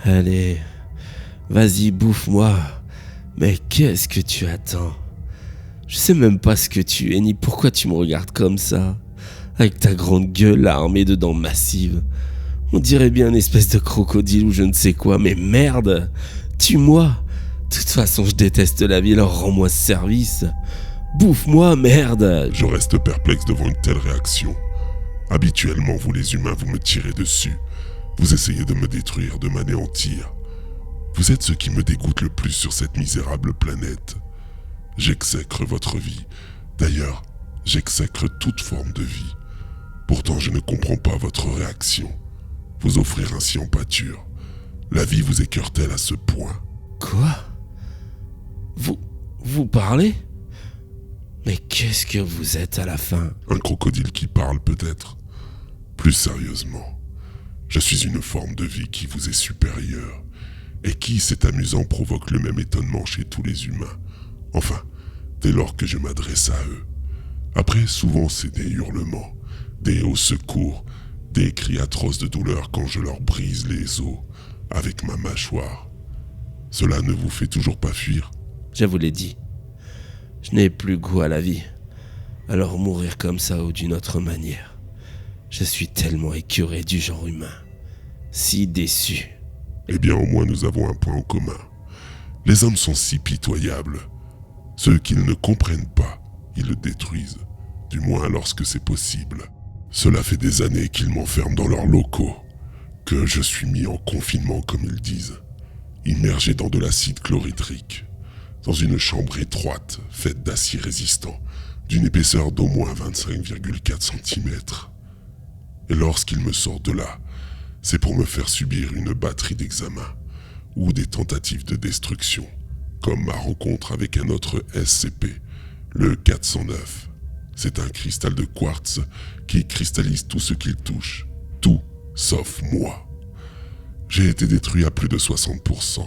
Allez, vas-y, bouffe-moi. Mais qu'est-ce que tu attends? Je sais même pas ce que tu es, ni pourquoi tu me regardes comme ça. Avec ta grande gueule armée de dents massives. On dirait bien une espèce de crocodile ou je ne sais quoi, mais merde! Tue-moi! De toute façon, je déteste la vie, alors rends-moi ce service. Bouffe-moi, merde! Je reste perplexe devant une telle réaction. Habituellement, vous les humains, vous me tirez dessus. Vous essayez de me détruire, de m'anéantir. Vous êtes ce qui me dégoûte le plus sur cette misérable planète. J'exècre votre vie. D'ailleurs, j'exècre toute forme de vie. Pourtant, je ne comprends pas votre réaction. Vous offrir ainsi en pâture. La vie vous écœure-t-elle à ce point? Quoi? Vous parlez? Mais qu'est-ce que vous êtes à la fin? Un crocodile qui parle peut-être. Plus sérieusement, je suis une forme de vie qui vous est supérieure et qui, c'est amusant, provoque le même étonnement chez tous les humains. Enfin, dès lors que je m'adresse à eux. Après, souvent, c'est des hurlements, des au secours, des cris atroces de douleur quand je leur brise les os avec ma mâchoire. Cela ne vous fait toujours pas fuir? Je vous l'ai dit. Je n'ai plus goût à la vie. Alors mourir comme ça ou d'une autre manière. Je suis tellement écœuré du genre humain. Si déçu. Eh bien, au moins nous avons un point en commun. Les hommes sont si pitoyables. Ce qu'ils ne comprennent pas, ils le détruisent. Du moins lorsque c'est possible. Cela fait des années qu'ils m'enferment dans leurs locaux. Que je suis mis en confinement, comme ils disent. Immergé dans de l'acide chlorhydrique. Dans une chambre étroite, faite d'acier résistant, d'une épaisseur d'au moins 25,4 cm. Et lorsqu'ils me sortent de là, c'est pour me faire subir une batterie d'examens ou des tentatives de destruction, comme ma rencontre avec un autre SCP, le 409. C'est un cristal de quartz qui cristallise tout ce qu'il touche, tout sauf moi. J'ai été détruit à plus de 60%,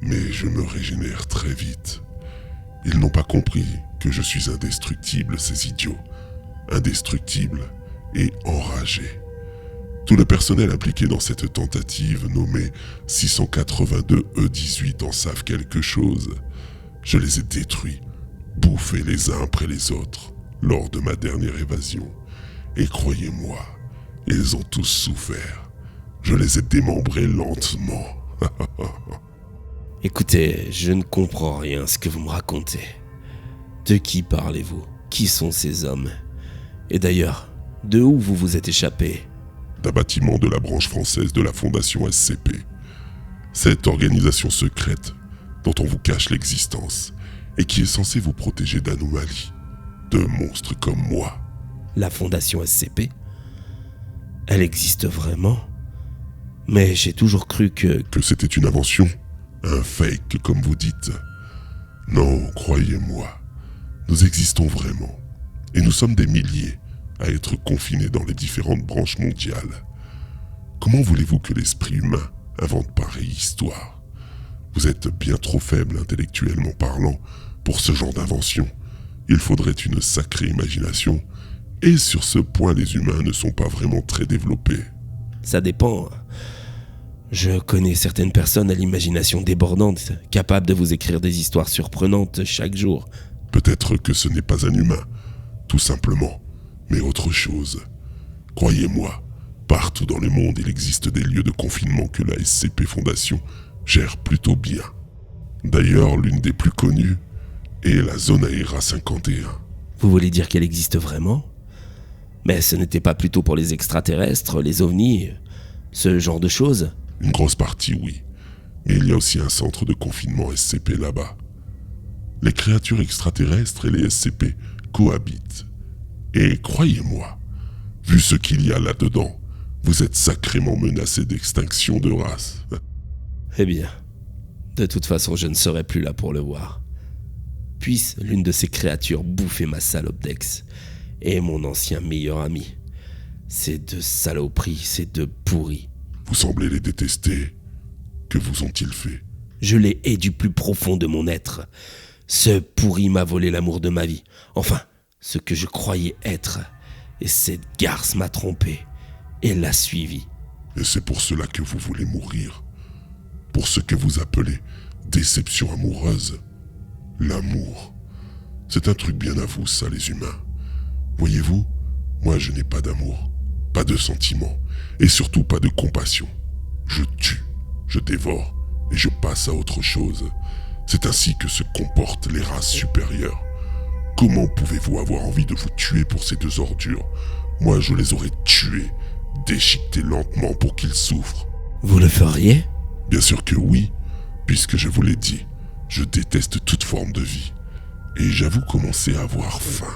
mais je me régénère très vite. Ils n'ont pas compris que je suis indestructible, ces idiots. Indestructible et enragé. Tout le personnel impliqué dans cette tentative, nommé 682E18, en savent quelque chose. Je les ai détruits, bouffés les uns après les autres, lors de ma dernière évasion. Et croyez-moi, ils ont tous souffert. Je les ai démembrés lentement. Écoutez, je ne comprends rien à ce que vous me racontez. De qui parlez-vous? Qui sont ces hommes? Et d'ailleurs, de où vous vous êtes échappé? D'un bâtiment de la branche française de la Fondation SCP. Cette organisation secrète dont on vous cache l'existence et qui est censée vous protéger d'anomalies, de monstres comme moi. La Fondation SCP? Elle existe vraiment? Mais j'ai toujours cru que c'était une invention, un fake comme vous dites. Non, croyez-moi, nous existons vraiment et nous sommes des milliers à être confinés dans les différentes branches mondiales. Comment voulez-vous que l'esprit humain invente pareille histoire? Vous êtes bien trop faible intellectuellement parlant pour ce genre d'invention. Il faudrait une sacrée imagination, et sur ce point les humains ne sont pas vraiment très développés. ça dépend. Je connais certaines personnes à l'imagination débordante, capables de vous écrire des histoires surprenantes chaque jour. Peut-être que ce n'est pas un humain, tout simplement, mais autre chose. Croyez-moi, partout dans le monde, il existe des lieux de confinement que la SCP Fondation gère plutôt bien. D'ailleurs, l'une des plus connues est la zone Aera 51. Vous voulez dire qu'elle existe vraiment? Mais ce n'était pas plutôt pour les extraterrestres, les ovnis, ce genre de choses? Une grosse partie, oui. Mais il y a aussi un centre de confinement SCP là-bas. Les créatures extraterrestres et les SCP cohabitent. Et croyez-moi, vu ce qu'il y a là-dedans, vous êtes sacrément menacés d'extinction de race. Eh bien, de toute façon, je ne serai plus là pour le voir. Puisse l'une de ces créatures bouffer ma salope d'ex et mon ancien meilleur ami. Ces deux saloperies, ces deux pourris. Vous semblez les détester. Que vous ont-ils fait? Je les hais du plus profond de mon être. Ce pourri m'a volé l'amour de ma vie. Enfin, ce que je croyais être. Et cette garce m'a trompé et l'a suivi. Et c'est pour cela que vous voulez mourir. pour ce que vous appelez déception amoureuse. L'amour, c'est un truc bien à vous, ça, les humains. Voyez-vous, moi je n'ai pas d'amour, pas de sentiments, et surtout pas de compassion. Je tue, je dévore, et je passe à autre chose. C'est ainsi que se comportent les races supérieures. Comment pouvez-vous avoir envie de vous tuer pour ces deux ordures? Moi je les aurais tués, déchiquetés lentement pour qu'ils souffrent. Vous le feriez? Bien sûr que oui, puisque je vous l'ai dit, je déteste toute forme de vie. Et j'avoue commencer à avoir faim.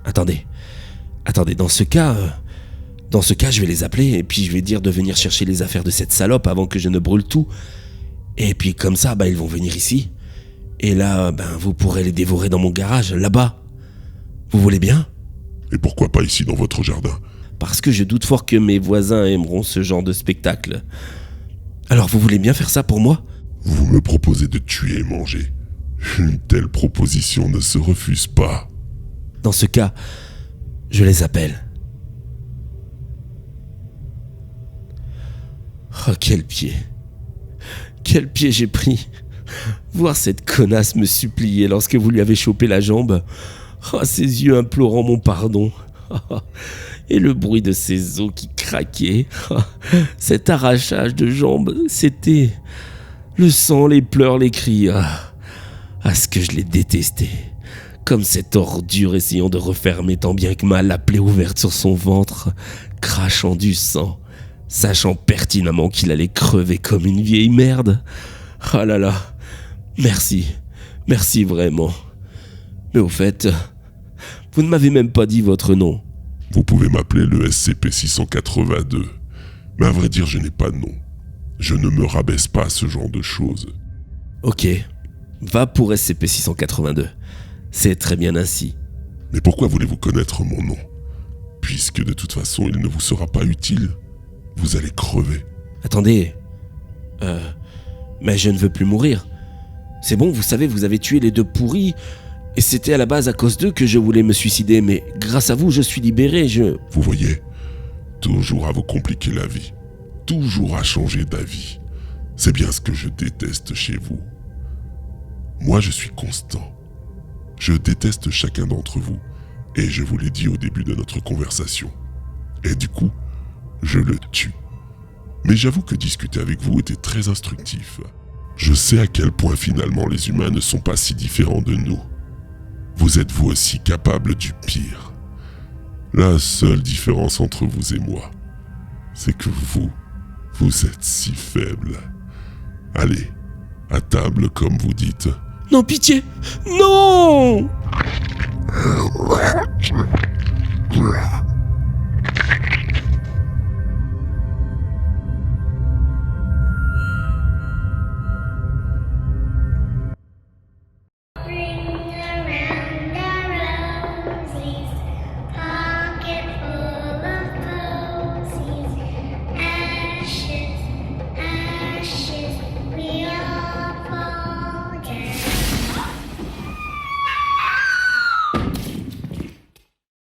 Attendez, dans ce cas, je vais les appeler et puis je vais dire de venir chercher les affaires de cette salope avant que je ne brûle tout. Et puis comme ça, ils vont venir ici. Et là, vous pourrez les dévorer dans mon garage, là-bas. Vous voulez bien? Et pourquoi pas ici dans votre jardin? Parce que je doute fort que mes voisins aimeront ce genre de spectacle. Alors vous voulez bien faire ça pour moi? Vous me proposez de tuer et manger. Une telle proposition ne se refuse pas. Dans ce cas, je les appelle. Oh, quel pied. Quel pied j'ai pris. Voir cette connasse me supplier lorsque vous lui avez chopé la jambe. Oh, ses yeux implorant mon pardon. Et le bruit de ses os qui craquaient. Cet arrachage de jambes, c'était... le sang, les pleurs, les cris. Ah, ce que je l'ai détesté. Comme cette ordure essayant de refermer tant bien que mal la plaie ouverte sur son ventre, crachant du sang, sachant pertinemment qu'il allait crever comme une vieille merde. Oh là là, merci vraiment. Mais au fait, vous ne m'avez même pas dit votre nom. Vous pouvez m'appeler le SCP-682. Mais à vrai dire, je n'ai pas de nom. Je ne me rabaisse pas à ce genre de choses. Ok, va pour SCP-682. C'est très bien ainsi. Mais pourquoi voulez-vous connaître mon nom? Puisque de toute façon, il ne vous sera pas utile. Vous allez crever. Attendez. Mais je ne veux plus mourir. C'est bon, vous savez, vous avez tué les deux pourris. Et c'était à la base à cause d'eux que je voulais me suicider. Mais grâce à vous, je suis libéré, Vous voyez, toujours à vous compliquer la vie. Toujours à changer d'avis. C'est bien ce que je déteste chez vous. Moi, je suis constant. Je déteste chacun d'entre vous, et je vous l'ai dit au début de notre conversation. Et du coup, je le tue. Mais j'avoue que discuter avec vous était très instructif. Je sais à quel point finalement les humains ne sont pas si différents de nous. Vous êtes vous aussi capable du pire. La seule différence entre vous et moi, c'est que vous êtes si faible. Allez, à table comme vous dites. Non, pitié! Non!